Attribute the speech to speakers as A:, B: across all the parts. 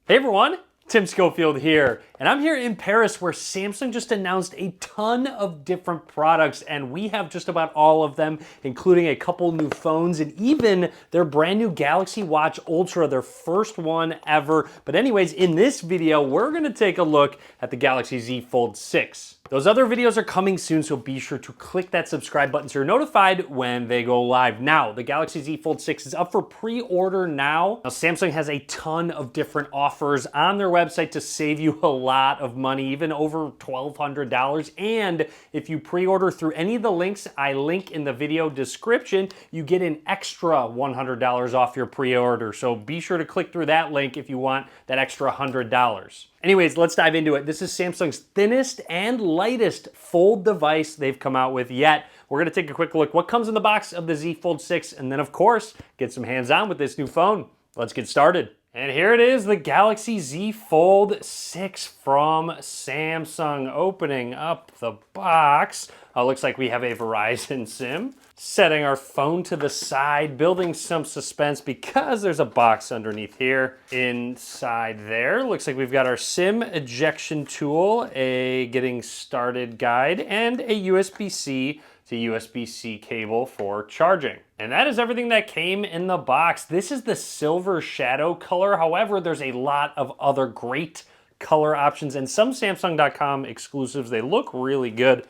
A: Hey everyone, Tim Schofield here, and I'm here in Paris where Samsung just announced a ton of different products, and we have just about all of them, including a couple new phones and even their brand new Galaxy Watch Ultra, their first one ever. But anyways, in this video, we're gonna take a look at the Galaxy Z Fold 6. Those other videos are coming soon, so be sure to click that subscribe button so you're notified when they go live. Now, the Galaxy Z Fold 6 is up for pre-order now. Now, Samsung has a ton of different offers on their website to save you a lot of money, even over $1,200. And if you pre-order through any of the links I link in the video description, you get an extra $100 off your pre-order. So be sure to click through that link if you want that extra $100. Anyways, let's dive into it. This is Samsung's thinnest and lightest fold device they've come out with yet. We're gonna take a quick look what comes in the box of the Z Fold 6, and then of course, get some hands-on with this new phone. Let's get started. And here it is, the Galaxy Z Fold 6 from Samsung. Opening up the box. Looks like we have a Verizon SIM. Setting our phone to the side, building some suspense because there's a box underneath here. Inside there, looks like we've got our SIM ejection tool, a getting started guide, and a USB-C to USB-C cable for charging. And that is everything that came in the box. This is the silver shadow color. However, there's a lot of other great color options and some Samsung.com exclusives. They look really good.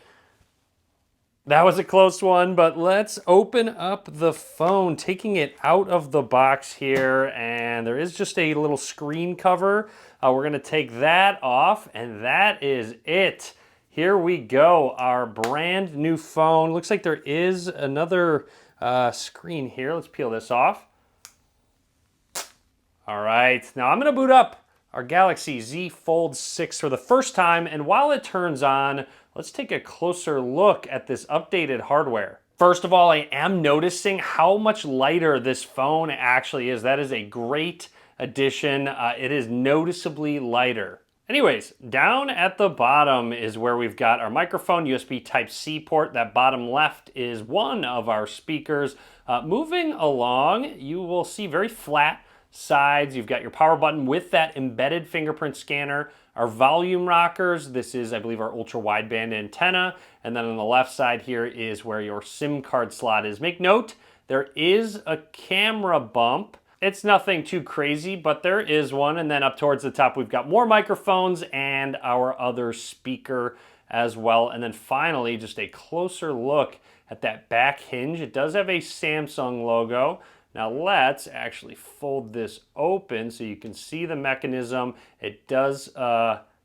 A: That was a close one, but let's open up the phone, taking it out of the box here, and there is just a little screen cover. We're gonna take that off, and that is it. Here we go, our brand new phone. Looks like there is another screen here. Let's peel this off. All right, now I'm gonna boot up our Galaxy Z Fold 6 for the first time, and while it turns on, let's take a closer look at this updated hardware. First of all, I am noticing how much lighter this phone actually is. That is a great addition. It is noticeably lighter. Anyways, down at the bottom is where we've got our microphone, USB Type-C port. That bottom left is one of our speakers. Moving along, you will see very flat sides. You've got your power button with that embedded fingerprint scanner, our volume rockers. This is, I believe, our ultra wideband antenna. And then on the left side here is where your SIM card slot is. Make note, there is a camera bump. It's nothing too crazy, but there is one. And then up towards the top, we've got more microphones and our other speaker as well. And then finally, just a closer look at that back hinge. It does have a Samsung logo. Now let's actually fold this open so you can see the mechanism. It does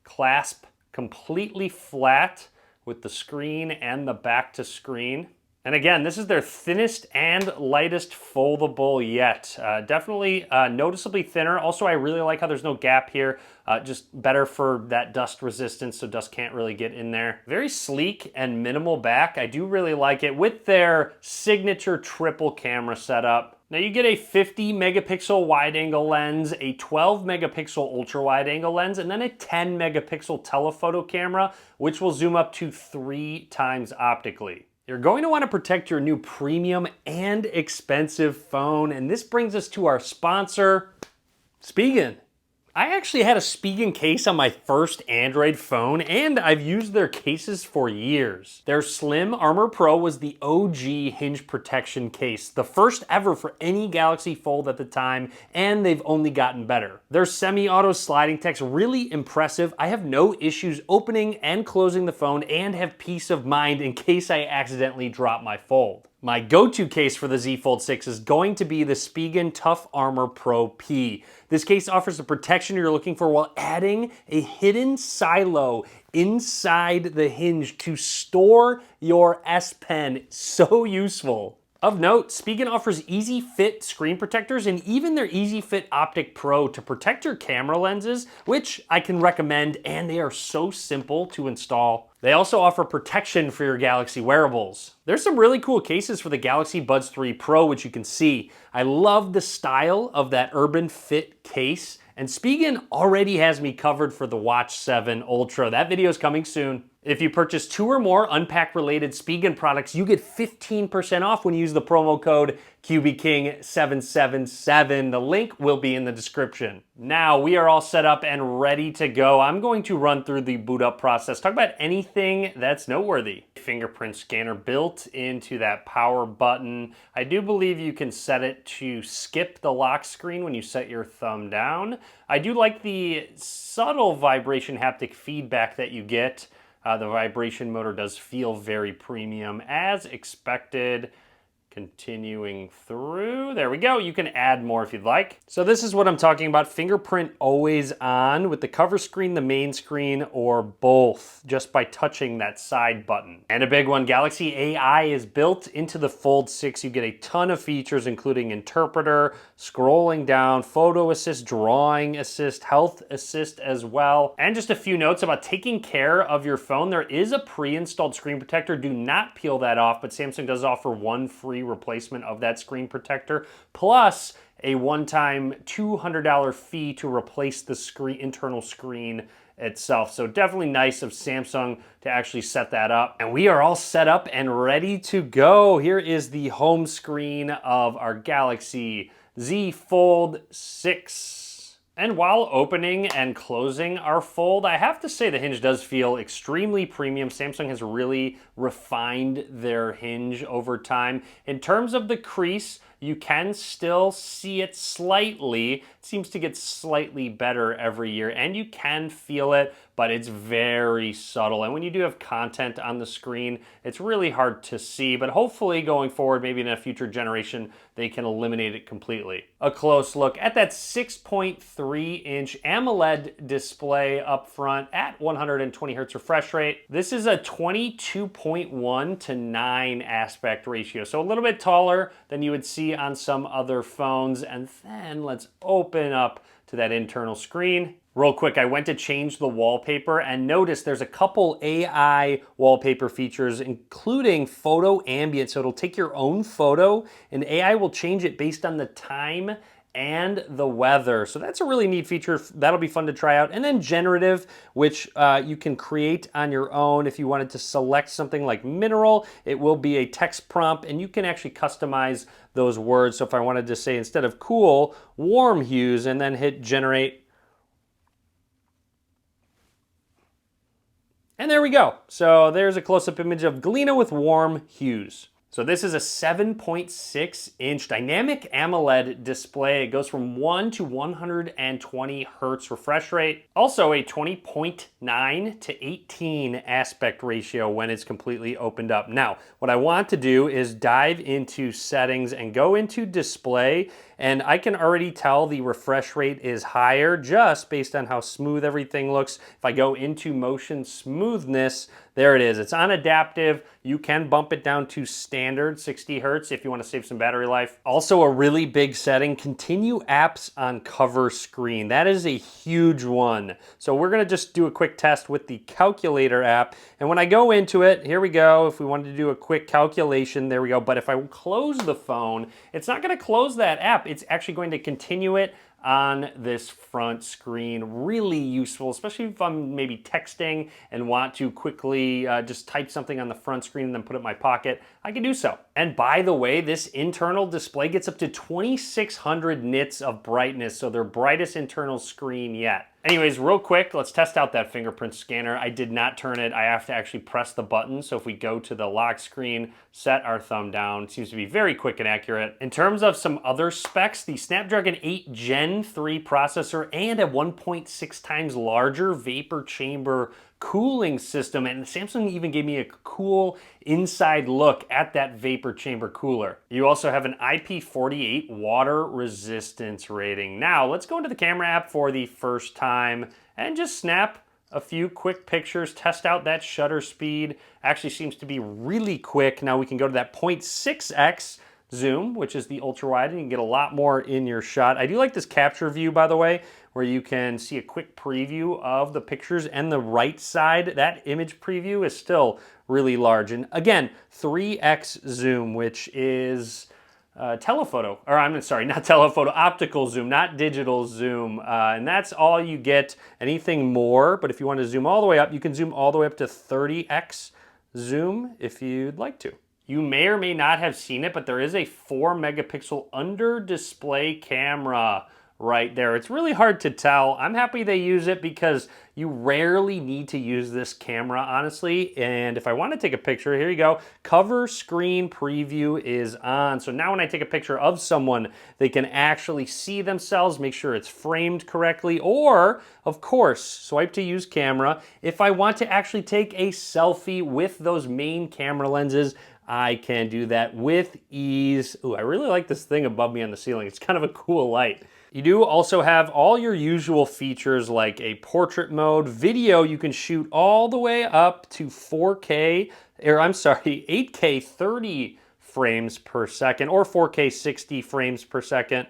A: clasp completely flat with the screen and the back to screen. And again, this is their thinnest and lightest foldable yet. Definitely noticeably thinner. Also, I really like how there's no gap here. Just better for that dust resistance so dust can't really get in there. Very sleek and minimal back. I do really like it with their signature triple camera setup. Now you get a 50 megapixel wide angle lens, a 12 megapixel ultra wide angle lens, and then a 10 megapixel telephoto camera, which will zoom up to 3 times optically. You're going to want to protect your new premium and expensive phone, and this brings us to our sponsor, Spigen. I actually had a Spigen case on my first Android phone, and I've used their cases for years. Their Slim Armor Pro was the OG hinge protection case, the first ever for any Galaxy Fold at the time, and they've only gotten better. Their semi-auto sliding tech's really impressive. I have no issues opening and closing the phone and have peace of mind in case I accidentally drop my Fold. My go-to case for the Z Fold 6 is going to be the Spigen Tough Armor Pro P. This case offers the protection you're looking for while adding a hidden silo inside the hinge to store your S Pen. So useful. Of note, Spigen offers Easy Fit screen protectors and even their Easy Fit Optic Pro to protect your camera lenses, which I can recommend, and they are so simple to install. They also offer protection for your Galaxy wearables. There's some really cool cases for the Galaxy Buds 3 Pro, which you can see. I love the style of that urban fit case, and Spigen already has me covered for the Watch 7 Ultra. That video is coming soon. If you purchase 2 or more unpack-related Spigen products, you get 15% off when you use the promo code QBKing777. The link will be in the description. Now we are all set up and ready to go. I'm going to run through the boot up process, talk about anything that's noteworthy. Fingerprint scanner built into that power button. I do believe you can set it to skip the lock screen when you set your thumb down. I do like the subtle vibration haptic feedback that you get. The vibration motor does feel very premium as expected. Continuing through, there we go. You can add more if you'd like. So this is what I'm talking about. Fingerprint always on with the cover screen, the main screen, or both, just by touching that side button. And a big one, Galaxy AI is built into the Fold 6. You get a ton of features, including interpreter, scrolling down, photo assist, drawing assist, health assist as well. And just a few notes about taking care of your phone. There is a pre-installed screen protector. Do not peel that off, but Samsung does offer one free replacement of that screen protector, plus a one-time $200 fee to replace the internal screen itself. So definitely nice of Samsung to actually set that up. And we are all set up and ready to go. Here is the home screen of our Galaxy Z Fold 6. And while opening and closing our Fold, I have to say the hinge does feel extremely premium. Samsung has really refined their hinge over time. In terms of the crease, you can still see it slightly. It seems to get slightly better every year, and you can feel it, but it's very subtle. And when you do have content on the screen, it's really hard to see, but hopefully going forward, maybe in a future generation, they can eliminate it completely. A close look at that 6.3-inch AMOLED display up front at 120 Hertz refresh rate. This is a 22.1 to 9 aspect ratio, so a little bit taller than you would see on some other phones. And then let's open up to that internal screen. Real quick, I went to change the wallpaper and notice there's a couple AI wallpaper features, including photo ambient. So it'll take your own photo and AI will change it based on the time and the weather. So that's a really neat feature. That'll be fun to try out. And then generative, which you can create on your own. If you wanted to select something like mineral, it will be a text prompt and you can actually customize those words. So if I wanted to say, instead of cool, warm hues, and then hit generate, and there we go. So there's a close-up image of Galena with warm hues. So this is a 7.6-inch dynamic AMOLED display. It goes from 1 to 120 Hertz refresh rate. Also a 20.9 to 18 aspect ratio when it's completely opened up. Now, what I want to do is dive into settings and go into display, and I can already tell the refresh rate is higher just based on how smooth everything looks. If I go into motion smoothness, there it is. It's on adaptive. You can bump it down to standard 60 Hertz if you want to save some battery life. Also a really big setting, continue apps on cover screen. That is a huge one. So we're gonna just do a quick test with the calculator app. And when I go into it, here we go. If we wanted to do a quick calculation, there we go. But if I close the phone, it's not gonna close that app. It's actually going to continue it on this front screen. Really useful, especially if I'm maybe texting and want to quickly just type something on the front screen and then put it in my pocket, I can do so. And by the way, this internal display gets up to 2600 nits of brightness, so their brightest internal screen yet. Anyways, real quick, let's test out that fingerprint scanner. I did not turn it. I have to actually press the button. So if we go to the lock screen, set our thumb down, it seems to be very quick and accurate. In terms of some other specs, the Snapdragon 8 Gen 3 processor and a 1.6 times larger vapor chamber cooling system, and Samsung even gave me a cool inside look at that vapor chamber cooler. You also have an IP48 water resistance rating. Now let's go into the camera app for the first time and just snap a few quick pictures, test out that shutter speed. Actually seems to be really quick. Now we can go to that 0.6x zoom, which is the ultra wide, and you can get a lot more in your shot. I do like this capture view, by the way, where you can see a quick preview of the pictures, and the right side, that image preview is still really large. And again, 3x zoom, which is telephoto, or I'm sorry, not telephoto, optical zoom, not digital zoom. And that's all you get. Anything more, but if you want to zoom all the way up, you can zoom all the way up to 30x zoom if you'd like to. You may or may not have seen it, but there is a 4 megapixel under display camera right there. It's really hard to tell. I'm happy they use it because you rarely need to use this camera, honestly. And if I want to take a picture, here you go. Cover screen preview is on. So now when I take a picture of someone, they can actually see themselves, make sure it's framed correctly, or of course, swipe to use camera. If I want to actually take a selfie with those main camera lenses, I can do that with ease. Ooh, I really like this thing above me on the ceiling. It's kind of a cool light. You do also have all your usual features like a portrait mode. Video, you can shoot all the way up to 4K, or I'm sorry, 8K 30 frames per second, or 4K 60 frames per second.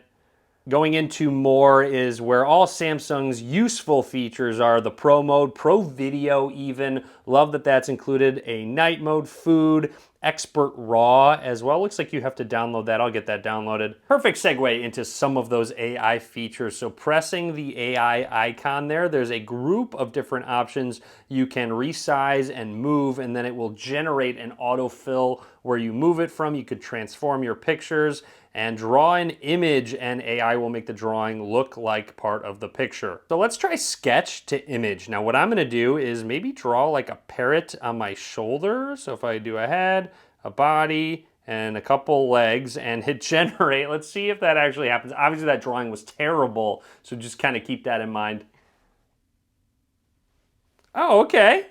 A: Going into more is where all Samsung's useful features are. The Pro mode, Pro Video even. Love that that's included. A night mode, food, expert raw as well. Looks like you have to download that. I'll get that downloaded. Perfect segue into some of those AI features. So pressing the AI icon there, there's a group of different options. You can resize and move, and then it will generate an autofill where you move it from. You could transform your pictures and draw an image, and AI will make the drawing look like part of the picture. So let's try sketch to image. Now what I'm gonna do is maybe draw like a parrot on my shoulder. So if I do a head, a body, and a couple legs, and hit generate, let's see if that actually happens. Obviously that drawing was terrible, so just kind of keep that in mind. Oh, okay.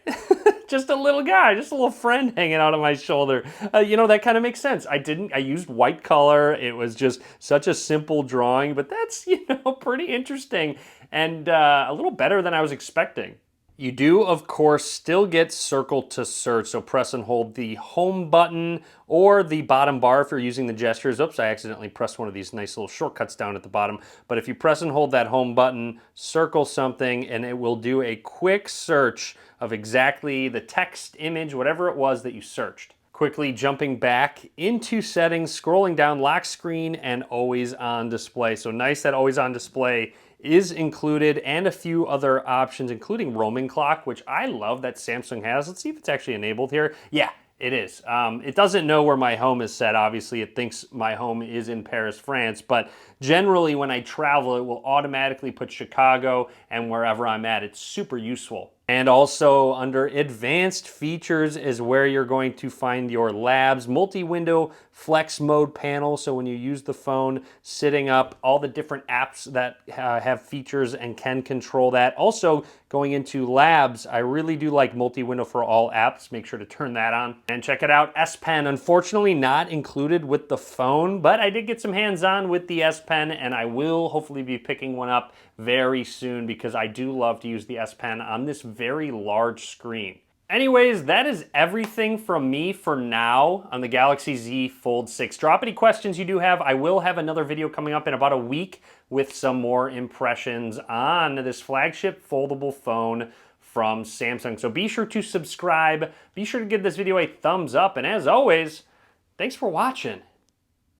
A: Just a little guy, just a little friend hanging out on my shoulder. You know, that kind of makes sense. I used white color. It was just such a simple drawing, but that's, you know, pretty interesting and a little better than I was expecting. You do, of course, still get circle to search. So press and hold the home button or the bottom bar if you're using the gestures. Oops, I accidentally pressed one of these nice little shortcuts down at the bottom. But if you press and hold that home button, circle something, and it will do a quick search of exactly the text, image, whatever it was that you searched. Quickly jumping back into settings, scrolling down, lock screen, and always on display. So nice that always on display is included, and a few other options, including roaming clock, which I love that Samsung has. Let's see if it's actually enabled here. Yeah, it is. It doesn't know where my home is set. Obviously, it thinks my home is in Paris, France, but generally when I travel, it will automatically put Chicago and wherever I'm at. It's super useful. And also under advanced features is where you're going to find your labs, multi-window flex mode panel. So when you use the phone sitting up, all the different apps that have features and can control that. Also going into labs, I really do like multi-window for all apps. Make sure to turn that on. And check it out, S Pen, unfortunately not included with the phone, but I did get some hands-on with the S Pen, and I will hopefully be picking one up very soon because I do love to use the S Pen on this very large screen. Anyways, that is everything from me for now on the Galaxy Z Fold 6. Drop any questions you do have. I will have another video coming up in about a week with some more impressions on this flagship foldable phone from Samsung. So be sure to subscribe. Be sure to give this video a thumbs up. And as always, thanks for watching.